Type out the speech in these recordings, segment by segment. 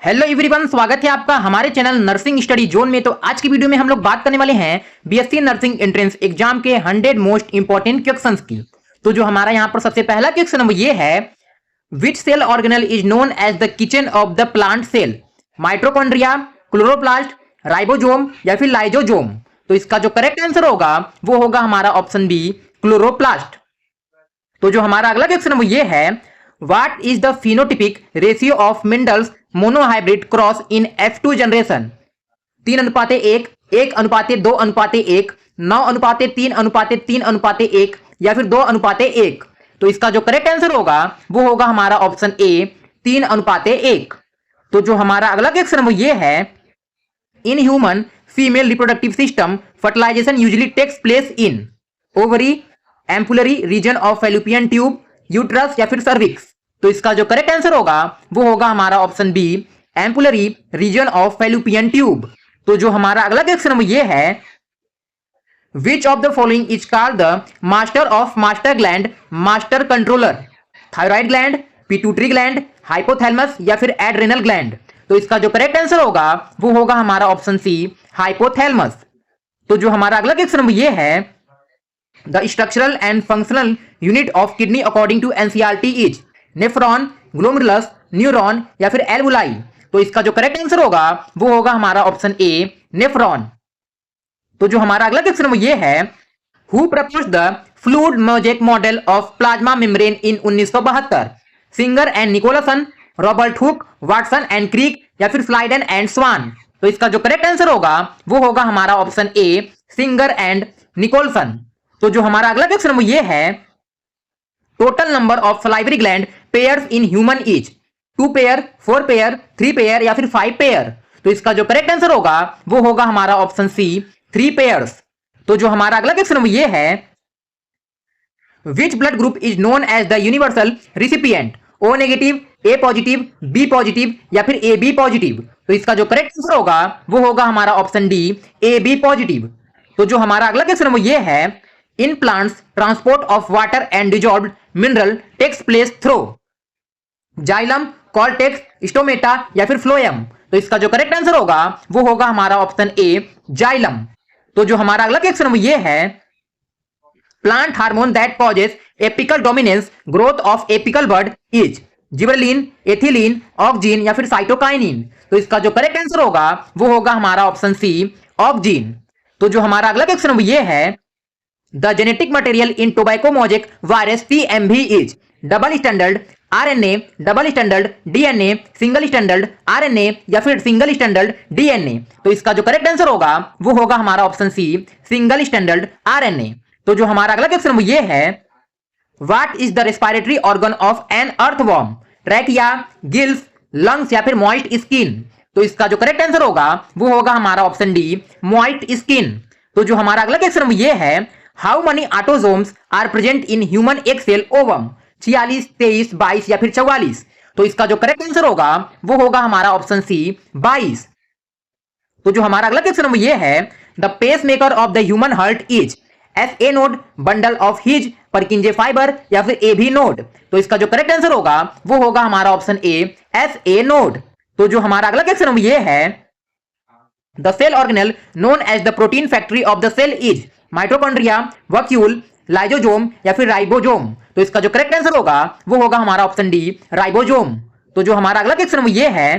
Hello everyone, स्वागत है आपका हमारे चैनल नर्सिंग स्टडी जोन में। तो आज की वीडियो में हम लोग बात करने वाले हैं बीएससी नर्सिंग एंट्रेंस एग्जाम के 100 मोस्ट इंपॉर्टेंट क्वेश्चंस की। तो जो हमारा यहाँ पर सबसे पहला क्वेश्चन वो ये है, which cell organelle is known as the kitchen of the plant cell? Mitochondria, chloroplast, ribosome या फिर लाइजोसोम? तो इसका जो करेक्ट आंसर होगा वो होगा हमारा ऑप्शन बी, क्लोरोप्लास्ट। तो जो हमारा अगला क्वेश्चन वो ये है, what is the phenotypic ratio of Mendel's monohybrid cross in F2 generation? 3:1, 1:2:1, 9:3:3:1 या फिर 2:1? तो इसका जो करेक्ट आंसर होगा वो होगा हमारा ऑप्शन ए, 3:1। तो जो हमारा अगला क्वेश्चन वो ये है, in human female reproductive system fertilization usually takes place in ovary, ampullary region of fallopian tube, uterus या फिर सर्विक्स? तो इसका जो करेक्ट आंसर होगा वो होगा हमारा option B, ampullary region of fallopian tube. तो जो हमारा अगला क्वेश्चन वो ये है, which of the following is called the master of master gland master controller? Thyroid gland, pituitary gland, hypothalamus या फिर एड्रेनल ग्लैंड? तो इसका जो करेक्ट आंसर होगा वो होगा हमारा ऑप्शन सी, हाइपोथैलेमस। तो जो हमारा अगला क्वेश्चन वो ये है, the structural and functional unit of kidney according to NCERT is nephron, glomerulus, neuron या फिर एल्वुलाई? तो इसका जो करेक्ट आंसर होगा वो होगा हमारा ऑप्शन ए, नेफ्रॉन। तो जो हमारा अगला क्वेश्चन वो ये है, who proposed the fluid mosaic model of plasma membrane in 1972? Singer and Nicolson, Robert Hooke, Watson and Crick या फिर स्लाइडन एंड स्वान? तो इसका जो करेक्ट आंसर होगा वो होगा हमारा option A, Singer and Nicolson. तो जो हमारा अगला क्वेश्चन वो ये है, total number of salivary gland pairs in human is 2 pair, 4 pair, 3 pair या फिर 5 पेयर? तो इसका जो करेक्ट आंसर होगा वो होगा हमारा ऑप्शन सी, 3 पेयर्स। तो जो हमारा अगला क्वेश्चन वो ये है, which blood group is known as the universal recipient? O negative, A positive, B positive या फिर ए बी पॉजिटिव? तो इसका जो करेक्ट आंसर होगा वो होगा हमारा option D, A B positive. तो जो हमारा अगला क्वेश्चन वो ये है, in plants transport of water and dissolved mineral takes place through xylem, cortex, stomata या फिर फ्लोएम? तो इसका जो करेक्ट आंसर होगा वो होगा हमारा ऑप्शन ए, जाइलम। तो जो हमारा अगला क्वेश्चन वो ये है, plant hormone that causes apical dominance growth of apical bud is gibberellin, ethylene, auxin या फिर साइटोकाइनिन? तो इसका जो करेक्ट आंसर होगा वो होगा हमारा ऑप्शन सी, ऑक्जीन। तो जो हमारा अगला क्वेश्चन वो ये है, the genetic material in tobacco mosaic virus TMV is double stranded RNA, double stranded DNA, single stranded RNA या फिर single stranded DNA? तो इसका जो करेक्ट आंसर होगा वो होगा हमारा option C, single standard RNA। तो जो हमारा अगला क्वेश्चन वो ये है, what is the respiratory organ of an earthworm? Trachea, gills, lungs या फिर मॉइस्ट स्किन? तो इसका जो करेक्ट आंसर होगा वो होगा हमारा ऑप्शन डी, मॉइस्ट स्किन। तो जो हमारा अगला क्वेश्चन वो ये है, how many autosomes are present in human egg cell ovum? 46, 23, 22 या फिर 44? तो इसका जो करेक्ट आंसर होगा वो होगा हमारा ऑप्शन सी, 22। तो जो हमारा अगला क्वेश्चन ये है, the pacemaker of the human heart is SA node, bundle of His, Purkinje fibre या फिर AB नोड? तो इसका जो करेक्ट आंसर होगा वो होगा हमारा ऑप्शन ए, SA नोड। तो जो हमारा अगला क्वेश्चन ये है, the cell organelle known as the protein factory of the cell is mitochondria, vacuole, lysosome या फिर राइबोसोम? तो इसका जो करेक्ट आंसर होगा वो होगा हमारा ऑप्शन डी, राइबोसोम। तो जो हमारा अगला क्वेश्चन ये है,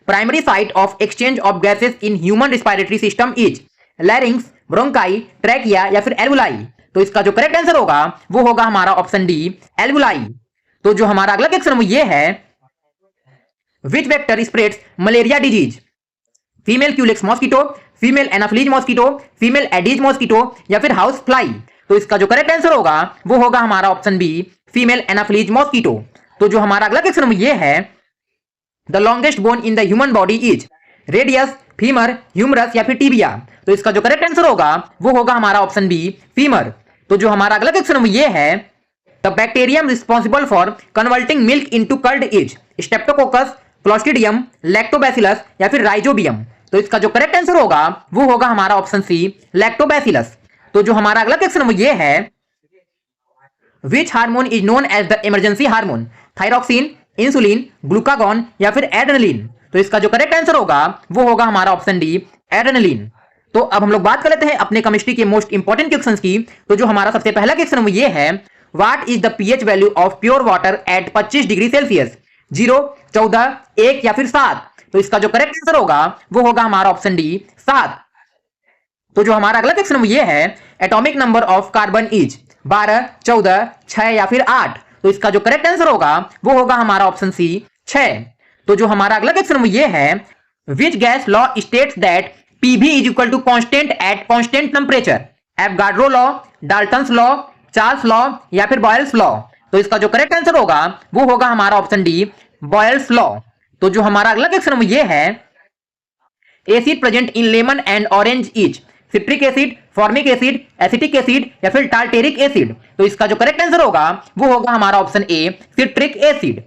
primary site of exchange of gases in human respiratory system is larynx, bronchi, trachea या फिर एल्वुलाई? तो इसका जो करेक्ट आंसर होगा वो होगा हमारा ऑप्शन डी, एल्वुलाई। तो जो हमारा अगला क्वेश्चन ये है, which vector spreads malaria disease? Female culex mosquito, female Anopheles mosquito, female aedes mosquito या फिर हाउस फ्लाई? तो इसका जो करेक्ट आंसर होगा वो होगा हमारा option B, female Anopheles mosquito. तो जो हमारा अगला क्वेश्चन ये है, the longest bone in the human body is radius, femur, humerus या फिर टिबिया? तो इसका जो करेक्ट आंसर होगा वो होगा हमारा ऑप्शन बी, फीमर। तो जो हमारा अगला क्वेश्चन ये है, the bacterium responsible for converting milk into curd is Streptococcus, Clostridium, Lactobacillus या फिर राइजोबियम? तो इसका जो करेक्ट आंसर होगा वो होगा हमारा ऑप्शन सी, लैक्टोबैसिलस। तो जो हमारा अगला क्वेश्चन ये है, which hormone is known as the emergency hormone? Thyroxine, insulin, glucagon या फिर एड्रेनलिन। तो इसका जो करेक्ट आंसर होगा वो होगा हमारा ऑप्शन डी, एड्रेनलिन। तो अब हम लोग बात कर लेते हैं अपने केमिस्ट्री के मोस्ट इंपॉर्टेंट क्वेश्चंस की। तो जो हमारा सबसे पहला क्वेश्चन वो ये है, what is the pH value of pure water at 25 degree Celsius? 0, 14, 1 या फिर 7? तो इसका जो करेक्ट आंसर होगा वो होगा हमारा ऑप्शन डी, 7। तो जो हमारा अगला क्वेश्चन वो ये है, atomic number of carbon is 12, 14, 6 या फिर 8? तो इसका जो करेक्ट आंसर होगा वो होगा हमारा ऑप्शन सी, 6। तो जो हमारा अगला क्वेश्चन वो ये है, which gas law states that PV is equal to constant at constant temperature? Avogadro law, Dalton's law, Charles law या फिर बॉयल्स लॉ? तो इसका जो करेक्ट आंसर होगा वो होगा हमारा ऑप्शन डी, बॉयल्स लॉ। तो जो हमारा अगला क्वेश्चन वो ये है, acid present in lemon and orange is citric acid, formic acid, acetic acid या फिर टार्टेरिक एसिड? तो इसका जो करेक्ट आंसर होगा वो होगा हमारा ऑप्शन ए, सिट्रिक एसिड।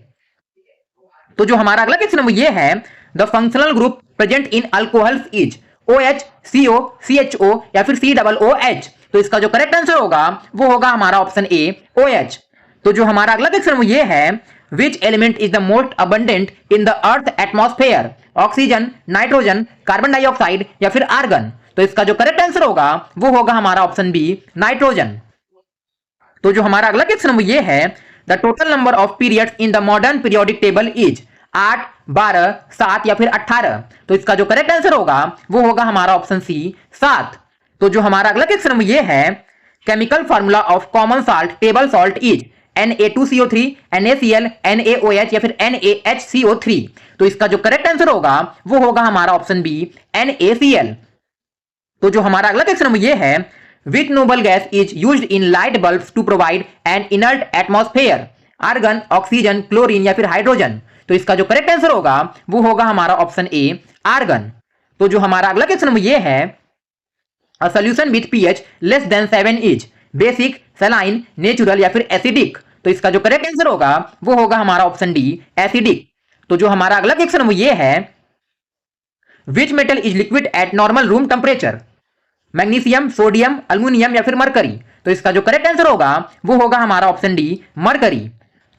तो जो हमारा अगला क्वेश्चन वो ये है, the functional group present in alcohols is OH, CO, CHO या फिर COOH? तो इसका जो करेक्ट आंसर होगा वो होगा हमारा ऑप्शन ए, OH। तो जो हमारा अगला क्वेश्चन वो ये है, which element is the most abundant in the earth atmosphere? Oxygen, nitrogen, carbon dioxide या फिर आर्गन? तो इसका जो करेक्ट आंसर होगा वो होगा हमारा ऑप्शन बी, नाइट्रोजन। तो जो हमारा अगला क्वेश्चन वो ये है, the total number of periods in the modern periodic table is 8, 12, 7 या फिर 18? तो इसका जो करेक्ट आंसर होगा वो होगा हमारा ऑप्शन सी, 7। तो जो हमारा अगला क्वेश्चन ये है, chemical formula of common salt table salt is Na2CO3, NaCl, NaOH या फिर NaHCO3? तो इसका जो करेक्ट आंसर होगा वो होगा हमारा ऑप्शन बी, NaCl। तो जो हमारा अगला क्वेश्चन ये है, which noble gas is used in light bulbs to provide an inert atmosphere? Argon, oxygen, chlorine या फिर हाइड्रोजन? तो इसका जो करेक्ट आंसर होगा वो होगा हमारा ऑप्शन ए, आर्गन। तो जो हमारा अगला क्वेश्चन ये है, a solution with pH less than 7 is basic, saline, natural या फिर एसिडिक? तो इसका जो करेक्ट आंसर होगा वो होगा हमारा ऑप्शन डी, एसिडिक। तो जो हमारा अगला क्वेश्चन ये है, which metal is liquid at normal room temperature? Magnesium, sodium, aluminium या फिर मरकरी? तो इसका जो करेक्ट आंसर होगा वो होगा हमारा ऑप्शन डी, मरकरी।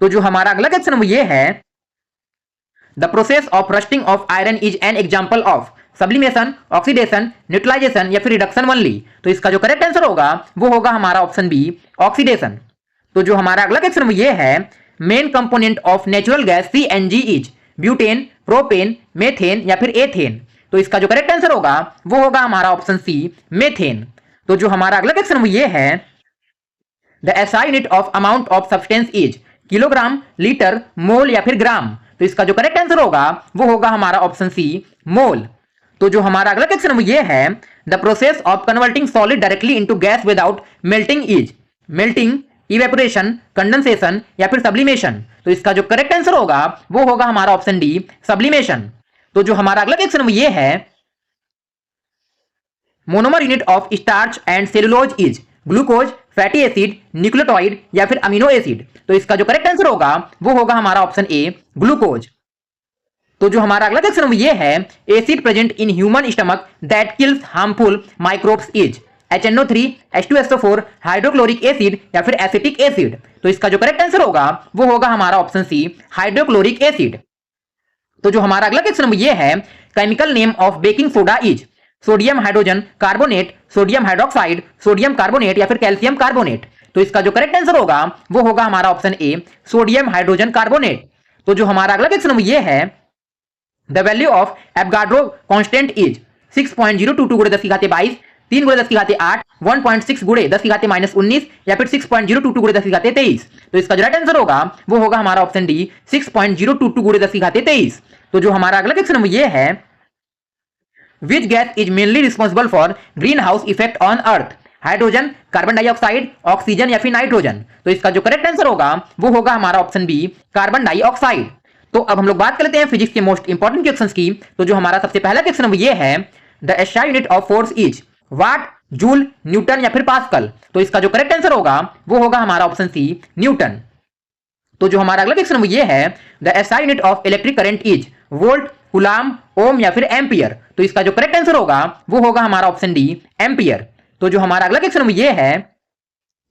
तो जो हमारा अगला क्वेश्चन ये है, the process of rusting of iron is an example of sublimation, oxidation, neutralization या फिर रिडक्शन ओनली? तो इसका जो करेक्ट आंसर होगा वो होगा हमारा ऑप्शन बी, ऑक्सीडेशन। तो जो हमारा अगला क्वेश्चन ये है, main component of natural gas CNG is butane, propane, methane या फिर एथेन? तो इसका जो करेक्ट आंसर होगा वो होगा हमारा ऑप्शन सी, मेथेन। तो जो हमारा अगला क्वेश्चन ये है, the SI unit of amount of substance is kilogram, litre, mole या फिर ग्राम? तो इसका जो करेक्ट आंसर होगा वो होगा हमारा ऑप्शन सी, मोल। तो जो हमारा अगला क्वेश्चन ये है, the process of converting solid directly into gas without melting is melting, evaporation, condensation या फिर सब्लिमेशन? तो इसका जो करेक्ट आंसर होगा वो होगा हमारा ऑप्शन डी, सब्लिमेशन। तो जो हमारा अगला क्वेश्चन ये है, monomer unit of starch and cellulose is glucose, fatty acid, nucleotide या फिर अमीनो एसिड? तो इसका जो करेक्ट आंसर होगा वो होगा हमारा ऑप्शन ए, ग्लूकोज। तो जो हमारा अगला क्वेश्चन ये है, acid present in human stomach that kills harmful microbes is HNO3, H2SO4, hydrochloric acid या फिर एसिटिक एसिड? तो इसका जो करेक्ट आंसर होगा वो होगा हमारा ऑप्शन सी, हाइड्रोक्लोरिक एसिड। तो जो हमारा अगला क्वेश्चन ये है, chemical name of baking soda is sodium hydrogen carbonate, sodium hydroxide, sodium carbonate या फिर कैल्शियम कार्बोनेट? तो इसका जो करेक्ट आंसर होगा वो होगा हमारा ऑप्शन ए, सोडियम हाइड्रोजन कार्बोनेट। तो जो हमारा अगला क्वेश्चन ये है, the value of Avogadro constant is 6.022 गुणे 10^22, 3 गुणे 10^8, 1.6 गुणे 10^-19 या फिर 6.022 गुणे 10^23? तो इसका जो राइट आंसर होगा वो होगा हमारा ऑप्शन डी, 6.022 गुणे 10^23। तो जो हमारा अगला क्वेश्चन ये है, which gas is mainly responsible for green house effect on earth? Hydrogen, carbon dioxide, oxygen या फिर नाइट्रोजन? तो इसका जो करेक्ट आंसर होगा वो होगा हमारा ऑप्शन बी, कार्बन डाइऑक्साइड। तो अब हम लोग बात कर लेते हैं फिजिक्स के मोस्ट इंपॉर्टेंट क्वेश्चंस की। तो जो हमारा सबसे पहला क्वेश्चन ये है, the SI unit of force is what, joule, Newton या फिर पास्कल? तो इसका जो करेक्ट आंसर होगा वो होगा हमारा ऑप्शन सी, न्यूटन। तो जो हमारा अगला क्वेश्चन ये है, the SI unit of electric current is volt, coulomb, ohm या फिर एम्पियर? तो इसका जो करेक्ट आंसर होगा वो होगा हमारा ऑप्शन डी, एम्पियर। तो जो हमारा अगला क्वेश्चन ये है,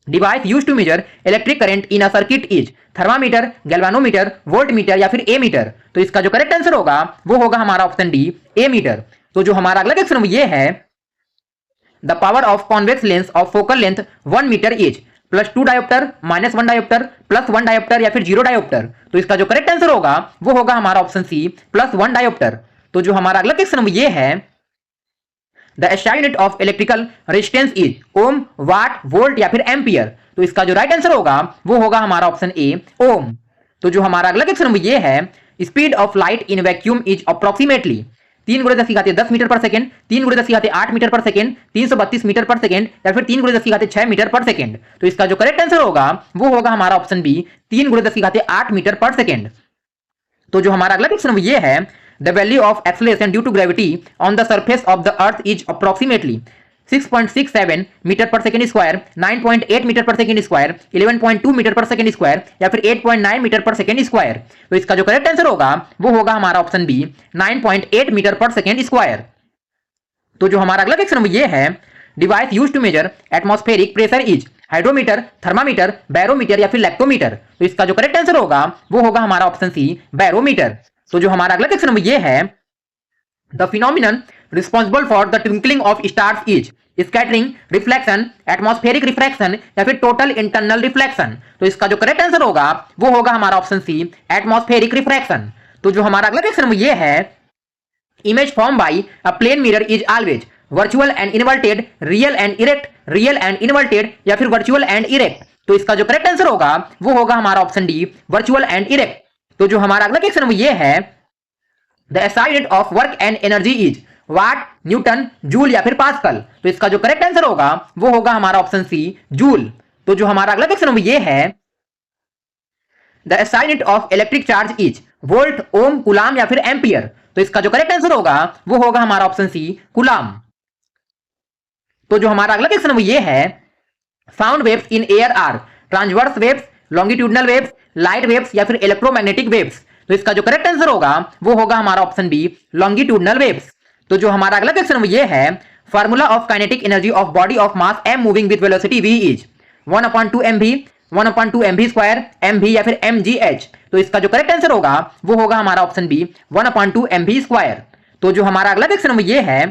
device use to measure electric current in a circuit is thermometer, galvanometer, voltmeter या फिर ए मीटर। तो इसका जो करेक्ट आंसर होगा वो होगा हमारा ऑप्शन डी, ए मीटर। तो जो हमारा अगला क्वेश्चन ये है, the power of convex lens of focal length 1 metre is +2 dioptre, -1 dioptre, +1 dioptre या फिर 0 डायोप्टर। तो इसका जो करेक्ट आंसर होगा वो होगा हमारा ऑप्शन सी, +1 डायोप्टर। तो जो हमारा अगला क्वेश्चन ये है, the SI unit of electrical resistance is ohm, watt, volt या फिर एम्पियर। तो इसका जो राइट आंसर होगा वो होगा हमारा ऑप्शन ए, ओम। तो जो हमारा अगला क्वेश्चन ये है, speed of light in vacuum is approximately 3 × 10⁻10 metre per second, 3 × 10⁻8 metre per second, 332 metre per second या फिर 3 × 10⁻6 मीटर पर सेकंड। तो इसका जो करेक्ट आंसर होगा वो होगा हमारा option B, 3 × 10⁸ metre per second. तो जो हमारा अगला क्वेश्चन ये है, the value of acceleration due to gravity on the surface of the earth is approximately 6.67 metre per second square, 9.8 metre per second square, 11.2 metre per second square या फिर 8.9 metre per second square. तो इसका जो correct answer होगा वो होगा हमारा option B, 9.8 metre per second square. तो जो हमारा अगला क्वेश्चन ये है, device use to measure atmospheric pressure is hydrometer, thermometer, barometer या फिर लैक्टोमीटर। तो इसका जो करेक्ट आंसर होगा वो होगा हमारा ऑप्शन सी, बैरोमीटर। तो जो हमारा अगला क्वेश्चन ये है, the phenomenon responsible for the twinkling of stars is scattering, reflection, atmospheric refraction या फिर टोटल इंटरनल रिफ्लेक्शन। तो इसका जो करेक्ट आंसर होगा वो होगा हमारा ऑप्शन सी, एटमॉस्फेरिक रिफ्रैक्शन। तो जो हमारा अगला क्वेश्चन ये है, image form by a plane mirror is always virtual and inverted, real and erect, real and inverted या फिर वर्चुअल एंड इरेक्ट। तो इसका जो करेक्ट आंसर होगा वो होगा हमारा option D, virtual and erect. तो जो हमारा अगला क्वेश्चन ये है, the SI unit of work and energy is what, Newton, joule या फिर पास्कल। तो इसका जो करेक्ट आंसर होगा वो होगा हमारा ऑप्शन सी, जूल। तो जो हमारा अगला क्वेश्चन ये है, the SI unit of electric charge is volt, ohm, coulomb या फिर एम्पियर। तो इसका जो करेक्ट आंसर होगा वो होगा हमारा ऑप्शन सी, कूलाम। तो जो हमारा अगला क्वेश्चन ये है, sound waves in air are transverse waves, longitudinal waves, light waves या फिर इलेक्ट्रोमैग्नेटिक वेव्स। तो इसका जो करेक्ट आंसर होगा वो होगा हमारा ऑप्शन बी, लॉन्गिट्यूडनल वेव्स। तो जो हमारा अगला क्वेश्चन ये है, formula of kinetic energy of body of mass m moving with velocity v is 1/2 mv, 1/2 mv square, mv या फिर mgh। तो इसका जो करेक्ट आंसर होगा वो होगा हमारा ऑप्शन बी, 1/2 mv स्क्वायर। तो जो हमारा अगला क्वेश्चन ये है,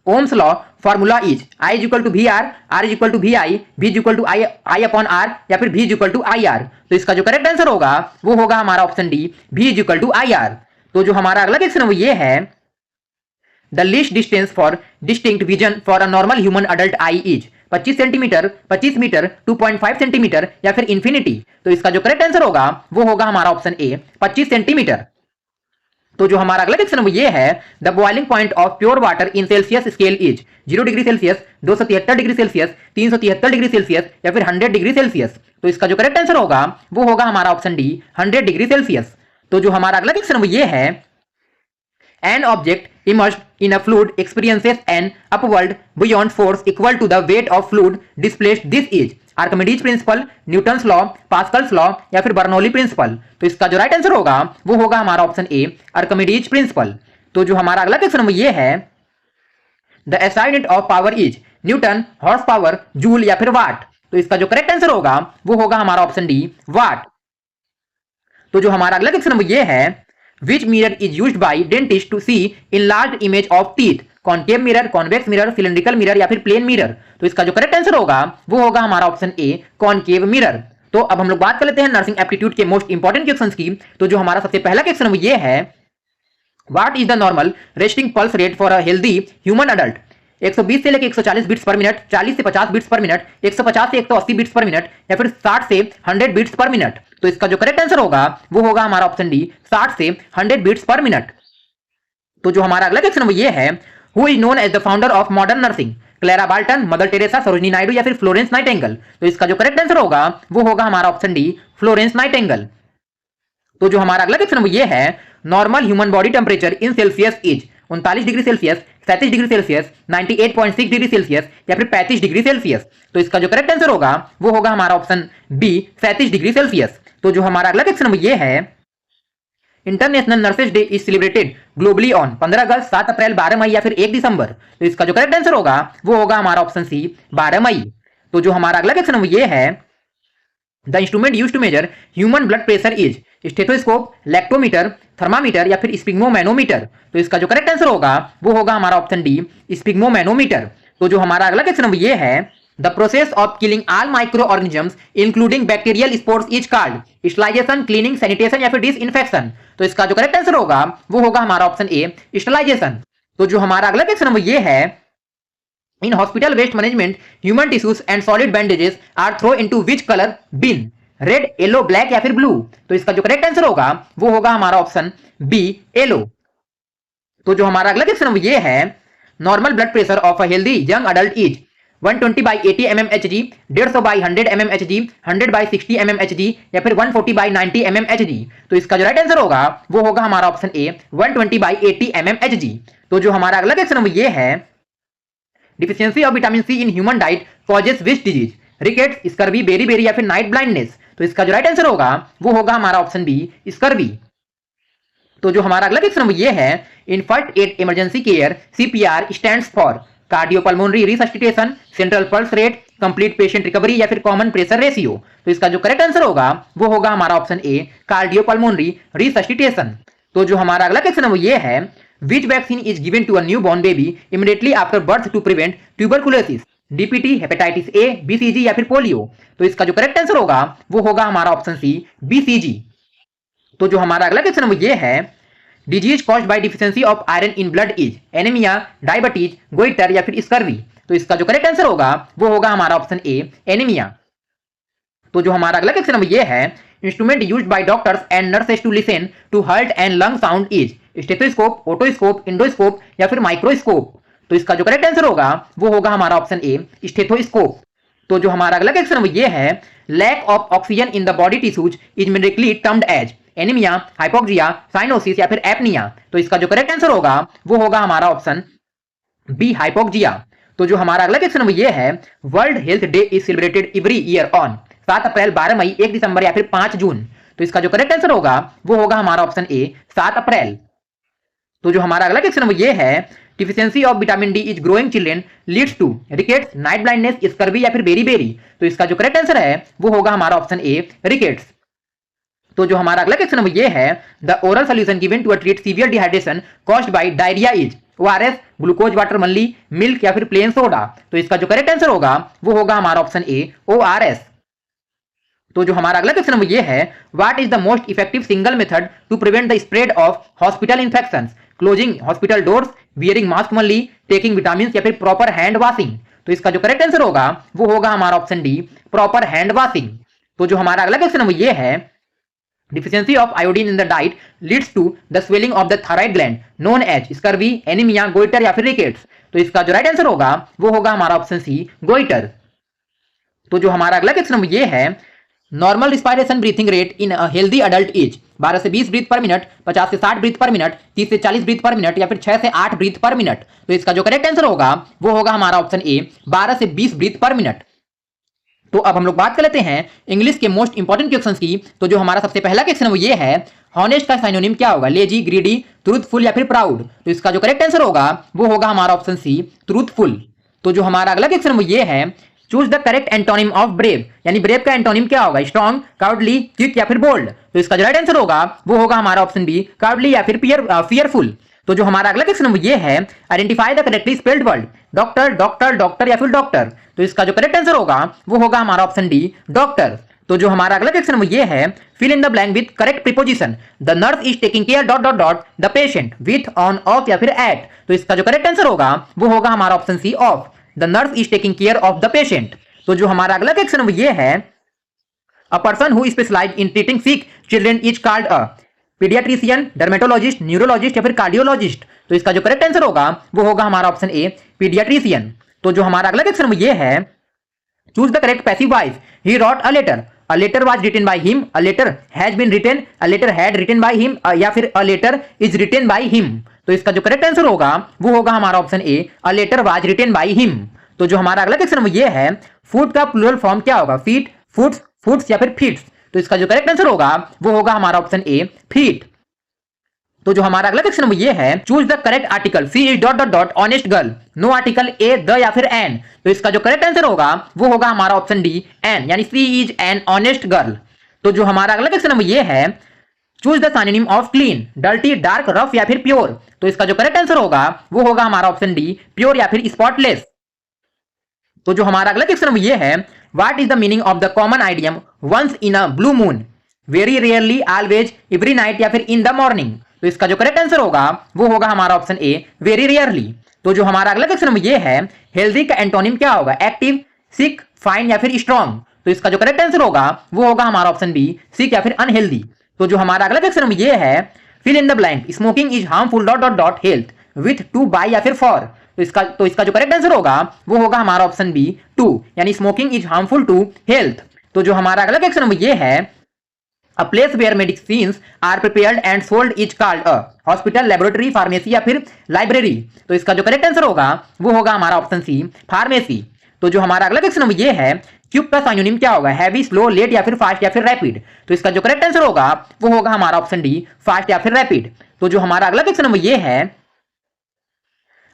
Ohm's law formula is I equal to V R, R equal to V I, V equal to I upon R या फिर V इक्वल टू IR। तो इसका जो करेक्ट आंसर होगा वो होगा हमारा option D, V equal to IR। तो जो हमारा अगला क्वेश्चन ये है, the least distance for distinct vision for a normal human adult eye is 25 centimetre, 25 metre, 2.5 centimetre या फिर इंफिनिटी। तो इसका जो करेक्ट आंसर होगा वो होगा हमारा ऑप्शन ए, 25 सेंटीमीटर। तो जो हमारा अगला क्वेश्चन ये है, the boiling point of pure water in Celsius scale is 0 degree Celsius, 273 degree Celsius, 373 degree Celsius या फिर 100 डिग्री सेल्सियस। तो इसका जो करेक्ट आंसर होगा वो होगा हमारा ऑप्शन डी, 100 डिग्री सेल्सियस। तो जो हमारा अगला क्वेश्चन ये है, an object immersed in a fluid experiences an upward buoyant force equal to the weight of fluid displaced, this is Archimedes principle, Newton's law, Pascal's law या फिर Bernoulli principal. तो इसका जो राइट आंसर होगा वो होगा हमारा ऑप्शन ए, Archimedes principal. तो जो हमारा अगला क्वेश्चन ये है, the SI unit of power is Newton, horse power, joule या फिर वाट। तो इसका जो करेक्ट आंसर होगा वो होगा हमारा ऑप्शन डी, वाट। तो जो हमारा अगला क्वेश्चन ये है, which mirror is used by dentist to see enlarge image of teeth, concave mirror, convex mirror, cylindrical mirror या फिर प्लेन मिरर। तो इसका जो करेक्ट आंसर होगा वो होगा हमारा ऑप्शन ए, कॉन्केव मिरर। तो अब हम लोग बात कर लेते हैं नर्सिंग एप्टीट्यूड के मोस्ट इंपॉर्टेंट क्वेश्चंस की। तो जो हमारा सबसे पहला क्वेश्चन ये है, what is the normal resting pulse rate for a healthy human adult. 120 से लेकर 140 बीट्स पर मिनट, 40 से 50 बीट्स पर मिनट, 150 से 180 बीट्स पर मिनट या फिर 60 से 100 बीट्स पर मिनट। तो इसका जो करेक्ट आंसर होगा वो होगा हमारा ऑप्शन डी, 60 से 100 बीट्स पर मिनट। तो जो हमारा अगला क्वेश्चन ये है, who is known as the founder of modern nursing, Clara Barton, Mother Teresa, Sarojini Naidu या फिर फ्लोरेंस नाइटिंगेल। तो इसका जो करेक्ट आंसर होगा वो होगा हमारा ऑप्शन डी, फ्लोरेंस नाइटिंगेल। तो जो हमारा अगला क्वेश्चन ये है, normal human body temperature in Celsius is 39 degree Celsius, 37 degree Celsius, 98.6 degree Celsius या फिर 35 डिग्री सेल्सियस। तो इसका जो करेक्ट आंसर होगा वो होगा हमारा ऑप्शन बी, 37 डिग्री सेल्सियस। तो जो हमारा अगला क्वेश्चन ये है, international nurses day is celebrated globally on 15 अगस्त, 7 अप्रैल, 12 मई या फिर 1 दिसंबर। तो इसका जो करेक्ट आंसर होगा वो होगा हमारा ऑप्शन सी, 12 मई। तो जो हमारा अगला क्वेश्चन वो ये है, the instrument use to measure human blood pressure is stethoscope, lactometer, thermometer या फिर स्पिग्मोमैनोमीटर। तो इसका जो करेक्ट आंसर होगा वो होगा हमारा ऑप्शन डी, स्पिग्मोमैनोमीटर। तो जो हमारा अगला क्वेश्चन ये है, the process of killing all microorganisms including bacterial spores is called sterilization, cleaning, sanitation या फिर डिसइंफेक्शन। तो इसका जो करेक्ट आंसर होगा वो होगा हमारा ऑप्शन ए, स्टरलाइजेशन। तो जो हमारा अगला क्वेश्चन ये है, in hospital waste management human tissues and solid bandages are throw into which colour bin, red, yellow, black या फिर ब्लू। तो इसका जो करेक्ट आंसर होगा वो होगा हमारा ऑप्शन बी, येलो। तो जो हमारा अगला क्वेश्चन ये है, normal blood pressure of a healthy young adult is 120/80 mmHg, 150/100 mmHg, 100/60 mmHg या फिर 140/90 mmHg। तो इसका जो राइट आंसर होगा वो होगा हमारा ऑप्शन ए, 120/80 mmHg। तो जो हमारा अगला क्वेश्चन ये है, deficiency of vitamin C in human diet causes which disease, rickets, scurvy, beri या फिर नाइट ब्लाइंडनेस। तो इसका जो राइट आंसर होगा वो होगा हमारा ऑप्शन बी, स्कर्वी। तो जो हमारा अगला क्वेश्चन ये है, in first aid emergency care CPR stands for cardiopulmonary resuscitation, central pulse rate, complete patient recovery या फिर कॉमन प्रेशर रेशियो। तो इसका जो करेक्ट आंसर होगा वो होगा हमारा ऑप्शन ए, कार्डियोपल्मोनरी रिसस्सिटेशन। तो जो हमारा अगला क्वेश्चन ये है, which vaccine is given to a newborn baby immediately after birth to prevent tuberculosis, DPT, hepatitis A, BCG या फिर पोलियो। तो इसका जो करेक्ट आंसर होगा वो होगा हमारा ऑप्शन सी, बीसीजी। तो जो हमारा अगला क्वेश्चन ये है, disease caused by deficiency of iron in blood is anaemia, diabetes, goitre या फिर स्कर्वी। तो इसका जो करेक्ट आंसर होगा वो होगा हमारा ऑप्शन ए, एनीमिया। तो जो हमारा अगला क्वेश्चन ये है, instrument used by doctors and nurses to listen to heart and lung sound is stethoscope, otoscope, endoscope या फिर माइक्रोस्कोप। तो इसका जो करेक्ट आंसर होगा वो होगा हमारा ऑप्शन ए, स्टेथोस्कोप। तो जो हमारा अगला क्वेश्चन ये है, lack of oxygen in the body tissues is medically termed as anaemia, hypoxia, cyanosis या फिर एपनिया। तो इसका जो करेक्ट आंसर होगा वो होगा हमारा ऑप्शन बी, हाइपोक्सिया। तो जो हमारा अगला क्वेश्चन ये है, world health day is celebrated every year on 7 अप्रैल, 12 मई, 1 दिसंबर या फिर 5 जून। तो इसका जो करेक्ट आंसर होगा वो होगा हमारा ऑप्शन ए, 7 अप्रैल। तो जो हमारा अगला क्वेश्चन ये है, deficiency of vitamin D is growing children leads to rickets, night blindness, scurvy या फिर बेरी। तो इसका जो करेक्ट आंसर है वो होगा हमारा ऑप्शन ए, रिकेट्स। तो जो हमारा अगला क्वेश्चन ये है, the oral solution given to treat severe dehydration caused by diarrhoea is ORS, glucose water मल्ली, मिल्क या फिर प्लेन सोडा। तो इसका जो करेक्ट आंसर होगा वो होगा हमारा ऑप्शन ए, ओआरएस। तो जो हमारा अगला क्वेश्चन ये है, what is the most effective single method to prevent the spread of hospital infections, closing hospital doors, wearing mask मल्ली, टेकिंग विटामिन या फिर प्रॉपर हैंड वॉशिंग। तो इसका जो करेक्ट आंसर होगा वो होगा हमारा option D, proper hand washing. तो जो हमारा अगला क्वेश्चन ये है, deficiency of iodine in the diet leads to the swelling of the thyroid gland known as scurvy, anaemia, goitre या फिर रिकेट्स। तो इसका जो राइट आंसर होगा वो होगा हमारा ऑप्शन सी, गोइटर। तो जो हमारा अगला क्वेश्चन ये है, normal respiration breathing rate in a healthy adult is 12 से 20 ब्रीथ पर मिनट, 50 से 60 ब्रीथ पर मिनट, 30 से 40 ब्रीथ पर मिनट या फिर 6 से 8 ब्रीथ पर मिनट। तो इसका जो करेक्ट आंसर होगा वो होगा हमारा ऑप्शन ए, 12 से 20 ब्रीथ पर मिनट। तो अब हम लोग बात कर लेते हैं इंग्लिश के मोस्ट इंपॉर्टेंट क्वेश्चंस की। तो जो हमारा सबसे पहला क्वेश्चन वो ये है, हॉनेस्ट का साइनोनिम क्या होगा, लेजी, ग्रीडी, ट्रूथफुल या फिर प्राउड। तो इसका जो करेक्ट आंसर होगा वो होगा हमारा ऑप्शन सी, ट्रूथफुल। तो जो हमारा अगला क्वेश्चन वो ये है, choose the correct antonym of brave, यानी ब्रेव का एंटोनिम क्या होगा, स्ट्रॉन्ग, काउडली, क्विक या फिर बोल्ड। तो इसका जो राइट आंसर होगा वो होगा हमारा ऑप्शन बी, काउडली या फिर फियरफुल। तो जो हमारा अगला क्वेश्चन ये है, identify the correctly spelled word, doctor, doctor, doctor या फिर डॉक्टर। तो इसका जो करेक्ट आंसर होगा वो होगा हमारा ऑप्शन डी, डॉक्टर। तो जो हमारा अगला क्वेश्चन ये है, fill in the blank with correct preposition, the nurse is taking care dot dot dot the patient with, on, of या फिर एट। तो इसका जो करेक्ट आंसर होगा वो होगा हमारा option C, of, the nurse is taking care of the patient. तो जो हमारा अगला क्वेश्चन ये है, a person who specialize in treating sick children is called a paediatrician, dermatologist, neurologist या फिर कार्डियोलॉजिस्ट। तो इसका जो करेक्ट आंसर होगा वो होगा हमारा ऑप्शन ए, पीडियाट्रिशियन। तो जो हमारा अगला क्वेश्चन ये है, choose the correct passive voice, he wrote a letter, a letter was written by him, a letter has been written, a letter had written by him या फिर a letter is written by him. तो इसका जो correct answer होगा वो होगा हमारा option A, a letter was written by him. तो जो हमारा अगला क्वेश्चन ये है, फूड का प्लूरल फॉर्म क्या होगा, फीट, फूड्स, फूड्स या फिर फीट्स। तो इसका जो करेक्ट आंसर होगा वो होगा हमारा ऑप्शन ए, फीट। तो जो हमारा अगला क्वेश्चन ये है, choose the correct article, she is dot dot dot honest girl, no article a the या फिर एन। तो इसका जो करेक्ट आंसर होगा वो होगा हमारा ऑप्शन डी एन, यानी सी इज एन ऑनेस्ट गर्ल। तो जो हमारा अगला क्वेश्चन ये है, choose the synonym of clean, dirty, dark, rough या फिर प्योर। तो इसका जो करेक्ट आंसर होगा वो होगा हमारा ऑप्शन डी प्योर या फिर स्पॉटलेस। तो जो हमारा अगला क्वेश्चन ये है, what is the meaning of the common idiom once in a blue moon, very rarely, always, every night या फिर इन द मॉर्निंग। तो इसका जो करेक्ट आंसर होगा वो होगा हमारा ऑप्शन ए वेरी रेयरली। तो जो हमारा अगला क्वेश्चन ये है, हेल्दी का एंटोनिम क्या होगा, एक्टिव, सिक, फाइन या फिर स्ट्रॉन्ग। तो इसका जो करेक्ट आंसर होगा वो होगा हमारा ऑप्शन बी सिक या फिर अनहेल्दी। तो जो हमारा अगला क्वेश्चन ये है, fill in the blank, smoking is harmful dot dot dot health with, to, by या फिर फॉर। तो इसका जो करेक्ट आंसर होगा वो होगा हमारा ऑप्शन बी टू, यानी smoking is harmful to health. तो जो हमारा अगला क्वेश्चन ये है, A place where medicines are prepared and sold is called a hospital, laboratory, pharmacy या फिर library। तो इसका जो करेक्ट आंसर होगा वो होगा हमारा ऑप्शन सी फार्मेसी। तो जो हमारा अगला क्वेश्चन ये है, क्यूब का सिनोनिम क्या होगा, हैवी, स्लो, लेट या फिर फास्ट या फिर रैपिड। तो इसका जो करेक्ट आंसर होगा वो होगा हमारा ऑप्शन डी फास्ट या फिर रैपिड। तो जो हमारा अगला क्वेश्चन ये है,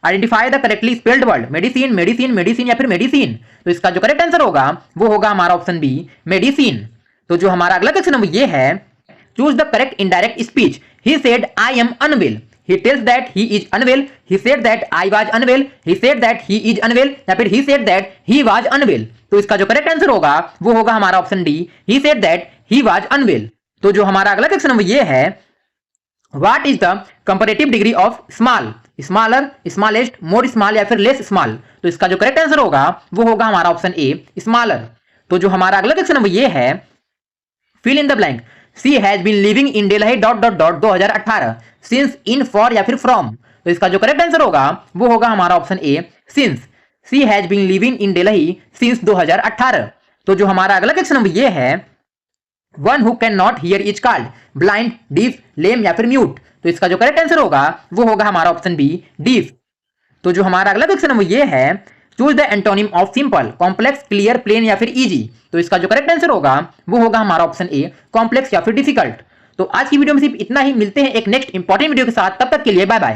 identify the correctly spelled word, medicine, medicine, medicine या फिर मेडिसिन। तो इसका जो करेक्ट आंसर होगा वो होगा हमारा ऑप्शन बी मेडिसिन। तो जो हमारा अगला क्वेश्चन ये है, choose the correct indirect speech, he said I am unwell, he tells that he is unwell, he said that I was unwell, he said that he is unwell या फिर he said that he was unwell. तो इसका जो correct answer होगा वो होगा हमारा option D he said that he was unwell. तो जो हमारा अगला क्वेश्चन ये है, what is the comparative degree of small, smaller, smallest, more small या फिर लेस स्मॉल। तो इसका जो करेक्ट आंसर होगा वो होगा हमारा ऑप्शन ए स्मॉलर। तो जो हमारा अगला क्वेश्चन ये है, fill in the blank, she has been living in Delhi dot dot dot 2018 since, in, for या फिर फ्रॉम। तो इसका जो करेक्ट आंसर होगा वो होगा हमारा option A since, she has been living in Delhi since 2018। तो जो हमारा अगला क्वेश्चन ये है, one who can not hear is called, blind, deaf, lame या फिर म्यूट। तो इसका जो करेक्ट आंसर होगा वो होगा हमारा ऑप्शन बी डीफ। तो जो हमारा अगला क्वेश्चन ये है, choose the antonym of simple, complex, clear, plain या फिर इजी। तो इसका जो करेक्ट आंसर होगा वो होगा हमारा ऑप्शन ए कॉम्प्लेक्स या फिर डिफिकल्ट। तो आज की वीडियो में सिर्फ इतना ही, मिलते हैं एक नेक्स्ट इंपॉर्टेंट वीडियो के साथ, तब तक के लिए बाय बाय।